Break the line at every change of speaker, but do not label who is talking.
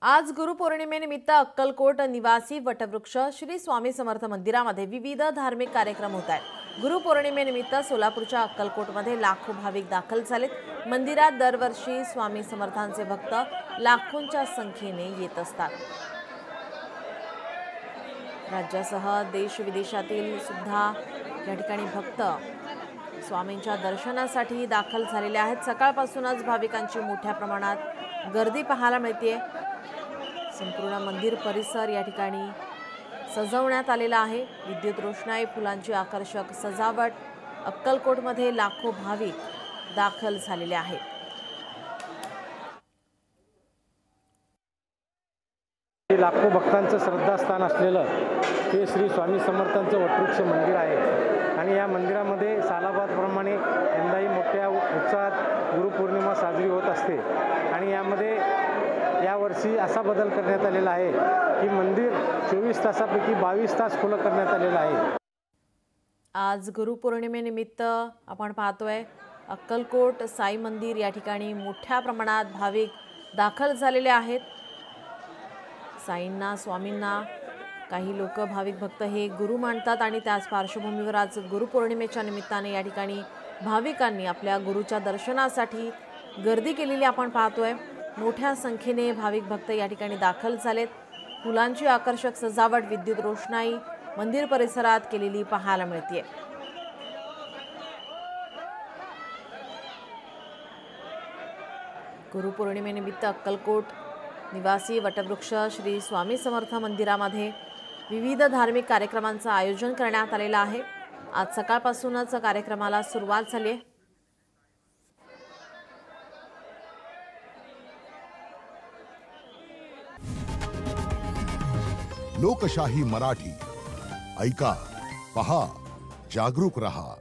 आज गुरुपौर्णिमेनिमित्त अक्कलकोट निवासी वटवृक्ष श्री स्वामी समर्थ मंदिरामध्ये विविध धार्मिक कार्यक्रम होत आहेत। गुरुपौर्णिमेनिमित्त सोलापूरच्या अक्कलकोटमध्ये लाखो भाविक दाखल झालेत। मंदिरात दरवर्षी स्वामी समर्थांचे भक्त लाखोंच्या संख्येने येत असतात। राज्यासह देश विदेशातील सुद्धा या ठिकाणी भक्त स्वामींच्या दर्शनासाठी दाखल झालेले आहेत। सकाळपासूनच भाविकांची मोठ्या प्रमाणात गर्दी पाहायला मिळते। संपूर्ण मंदिर परिसर या ठिकाणी सजवण्यात आलेला आहे। विद्युत रोषणाई, फुलांची आकर्षक सजावट, अक्कलकोटमध्ये लाखो भाविक दाखल झालेले आहेत।
लाखो भक्तांचं श्रद्धास्थान असलेलं हे श्री स्वामी समर्थांचं वटवृक्ष मंदिर आहे आणि या मंदिरामध्ये सालाबादप्रमाणे यंदाही मोठ्या उत्साहात गुरुपौर्णिमा साजरी होत असते आणि यामध्ये यावर्षी असा बदल करण्यात आलेला आहे की मंदिर 24 तासापैकी 22 तास खुलं करण्यात आलेलं आहे।
आज गुरुपौर्णिमेनिमित्त आपण पाहतोय अक्कलकोट साई मंदिर या ठिकाणी मोठ्या प्रमाणात भाविक दाखल झालेले आहेत। साईंना, स्वामींना काही लोक भाविक भक्त हे गुरु मानतात आणि त्याच पार्श्वभूमीवर आज गुरुपौर्णिमेच्या निमित्ताने या ठिकाणी भाविकांनी आपल्या गुरुच्या दर्शनासाठी गर्दी केलेली आपण पाहतोय। मोठ्या संख्येने भाविक भक्त या ठिकाणी दाखल झालेत। फुलांची आकर्षक सजावट, विद्युत रोषणाई मंदिर परिसरात केलेली पाहायला मिळते। गुरुपौर्णिमेनिमित्त अक्कलकोट निवासी वटवृक्ष श्री स्वामी समर्थ मंदिरामध्ये विविध धार्मिक कार्यक्रमांचं आयोजन करण्यात आलेलं आहे। आज सकाळपासूनच कार्यक्रमाला सुरुवात झाली आहे।
लोकशाही मराठी ऐका, पहा, जागरूक रहा।